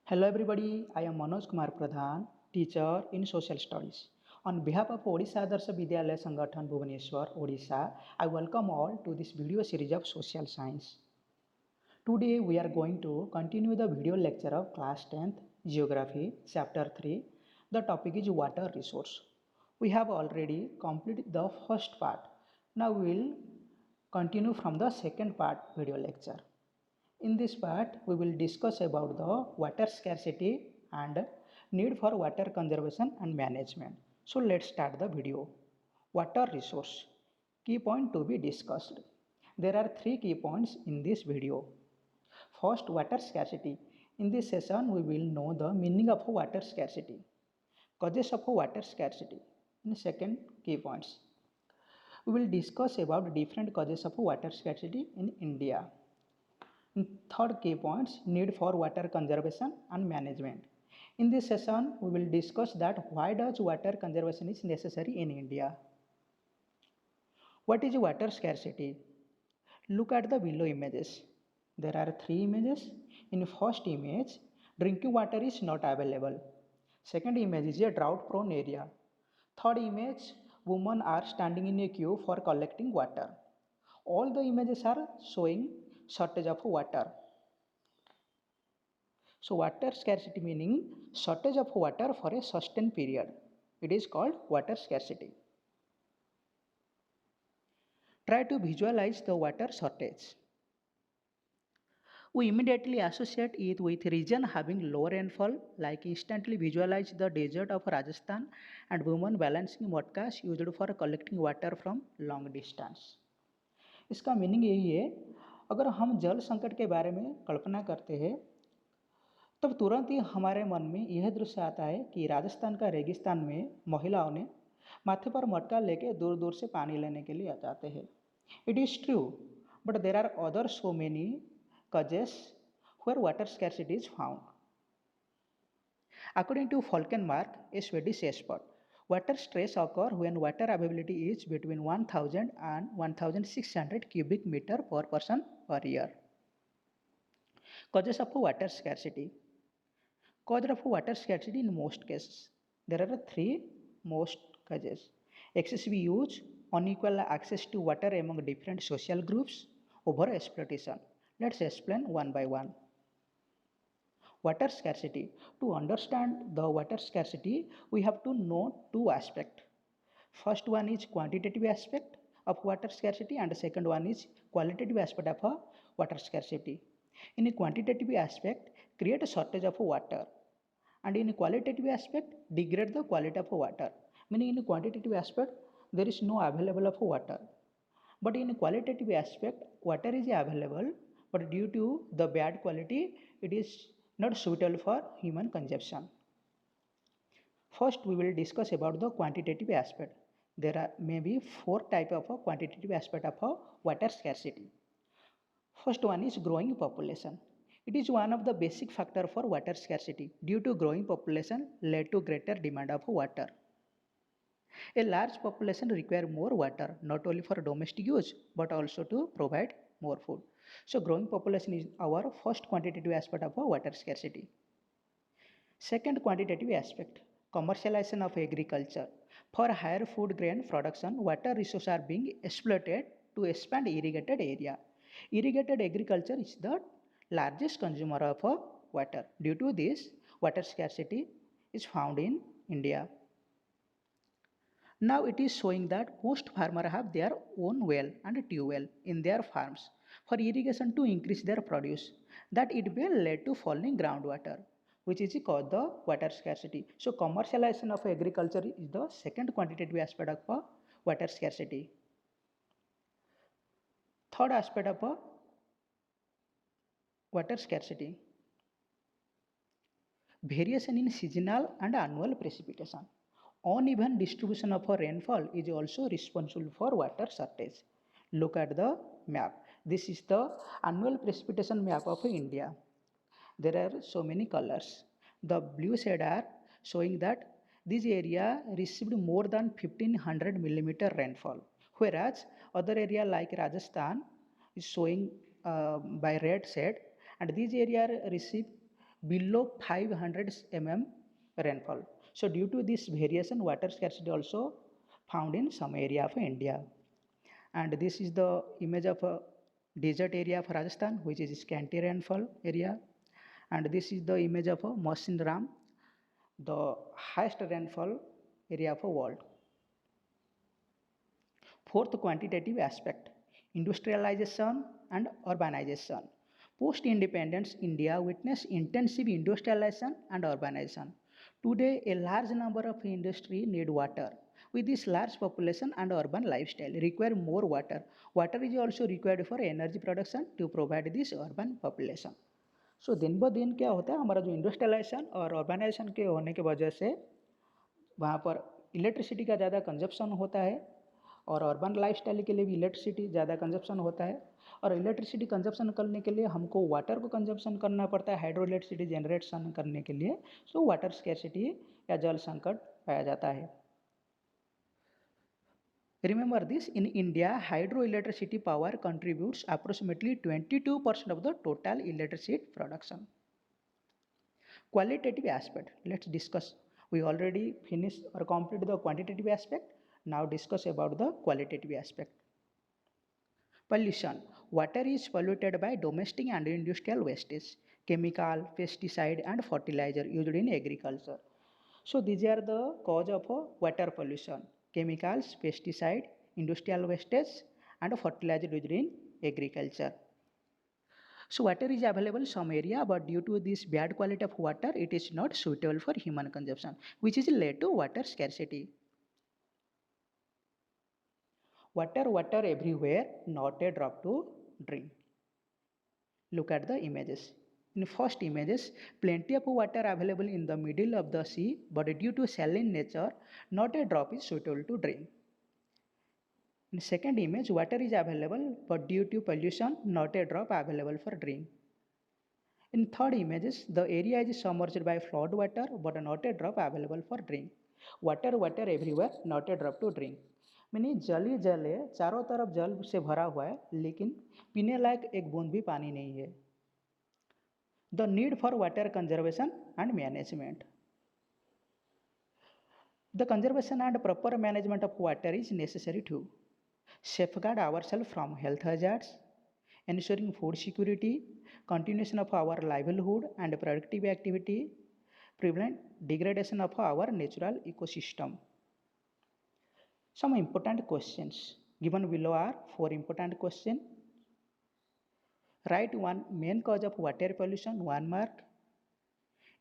Hello everybody, I am Manoj Kumar Pradhan, teacher in Social Studies. On behalf of Odisha Adarsha Vidyalaya Sangathan Bhubaneswar, Odisha, I welcome all to this video series of Social Science. Today we are going to continue the video lecture of class 10th Geography, Chapter 3. The topic is Water Resource. We have already completed the first part. Now we will continue from the second part video lecture. In this part, we will discuss about the water scarcity and need for water conservation and management. So let's start the video. Water resource. Key point to be discussed. There are three key points in this video. First, water scarcity. In this session, we will know the meaning of water scarcity, causes of water scarcity. In second, key points. We will discuss about different causes of water scarcity in India. Third key points, need for water conservation and management. In this session, we will discuss that why does water conservation is necessary in India. What is water scarcity? Look at the below images. There are three images. In first image, drinking water is not available. Second image is a drought prone area. Third image, women are standing in a queue for collecting water. All the images are showing shortage of water. So water scarcity meaning shortage of water for a sustained period. It is called water scarcity. Try to visualize the water shortage. We immediately associate it with region having low rainfall, like instantly visualize the desert of Rajasthan and women balancing motkas used for collecting water from long distance. इसका meaning यही है, अगर हम जल संकट के बारे में कल्पना करते हैं तब तुरंत ही हमारे मन में यह दृश्य आता है कि राजस्थान का रेगिस्तान में महिलाओं ने माथे पर मटका लेके दूर दूर से पानी लेने के लिए जाते हैं. It is true, but there are other so many causes where water scarcity is found. According to Falkenmark, a Swedish expert, water stress occurs when water availability is between 1000 and 1600 cubic meter per person per year. Causes of water scarcity. Causes of water scarcity in most cases. There are three most causes. Excessive use, unequal access to water among different social groups, over exploitation. Let's explain one by one. Water scarcity. To understand the water scarcity, we have to know two aspects. First one is quantitative aspect of water scarcity and the second one is qualitative aspect of water scarcity. In a quantitative aspect, create a shortage of water, and in a qualitative aspect, degrade the quality of water. Meaning in a quantitative aspect, there is no available of water. But in a qualitative aspect, water is available, but due to the bad quality, it is not suitable for human consumption. First, we will discuss about the quantitative aspect. There are maybe four types of quantitative aspect of water scarcity. First one is growing population. It is one of the basic factor for water scarcity. Due to growing population led to greater demand of water. A large population require more water, not only for domestic use, but also to provide more food. So growing population is our first quantitative aspect of water scarcity. Second quantitative aspect, commercialization of agriculture. For higher food grain production, water resources are being exploited to expand irrigated area. Irrigated agriculture is the largest consumer of water. Due to this, water scarcity is found in India. Now it is showing that most farmers have their own well and tube well in their farms for irrigation to increase their produce. That it may lead to falling groundwater, which is called the water scarcity. So commercialization of agriculture is the second quantitative aspect of water scarcity. Third aspect of water scarcity, variation in seasonal and annual precipitation. Uneven distribution of rainfall is also responsible for water shortage. Look at the map. This is the annual precipitation map of India. There are so many colors. The blue shade are showing that this area received more than 1500 millimeter rainfall, whereas other area like Rajasthan is showing by red shade, and this area received below 500 mm rainfall. So due to this variation, water scarcity also found in some area of India. And this is the image of a desert area of Rajasthan, which is scanty rainfall area. And this is the image of a Mawsynram, the highest rainfall area of the world. Fourth, quantitative aspect, industrialization and urbanization. Post-independence India witnessed intensive industrialization and urbanization. Today, a large number of industry need water. With this large population and urban lifestyle, require more water. Water is also required for energy production to provide this urban population. सो दिन ब दिन क्या होता है, हमारा जो industrialisation और urbanisation के होने की वजह से वहाँ पर इलेक्ट्रिसिटी का ज़्यादा कंजप्शन होता है और अर्बन लाइफस्टाइल के लिए भी इलेक्ट्रिसिटी ज़्यादा कंजप्शन होता है। और इलेक्ट्रिसिटी कंजप्शन करने के लिए हमको वाटर को कंजप्शन करना पड़ता है हाइड्रो इलेक्ट्रिसिटी जनरेशन करने के लिए। सो वाटर स्कैर्सिटी या जल संकट पाया जाता है। Remember this, in India, hydroelectricity power contributes approximately 22% of the total electricity production. Qualitative aspect, let's discuss. We already finished or completed the quantitative aspect. Now discuss about the qualitative aspect. Pollution. Water is polluted by domestic and industrial wastes, chemical, pesticide and fertilizer used in agriculture. So these are the cause of water pollution: chemicals, pesticide, industrial wastes and fertilizer used in agriculture. So water is available some area, but due to this bad quality of water, it is not suitable for human consumption, which is led to water scarcity. Water everywhere, not a drop to drink. Look at the images. In first images, plenty of water available in the middle of the sea, but due to saline nature, not a drop is suitable to drink. In second image, water is available, but due to pollution, not a drop available for drink. In third images, the area is submerged by flood water, but not a drop available for drink. Water everywhere, not a drop to drink. मीनी जल ही जल है, चारों तरफ जल से भरा हुआ है, लेकिन पीने लायक एक बूंद भी पानी नहीं है. The need for water conservation and management. The conservation and proper management of water is necessary to safeguard ourselves from health hazards, ensuring food security, continuation of our livelihood and productive activity, prevent degradation of our natural ecosystem. Some important questions given below are 4 important questions. Write one main cause of water pollution, 1 mark.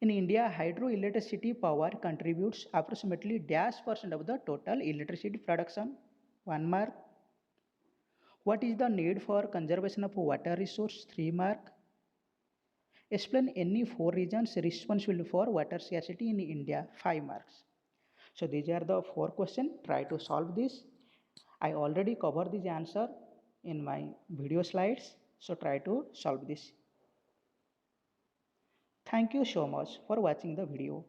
In India, hydroelectricity power contributes approximately -% of the total electricity production, 1 mark. What is the need for conservation of water resource, 3 mark. Explain any 4 reasons responsible for water scarcity in India, 5 marks. So these are the 4 questions. Try to solve this. I already covered this answer in my video slides. So try to solve this. Thank you so much for watching the video.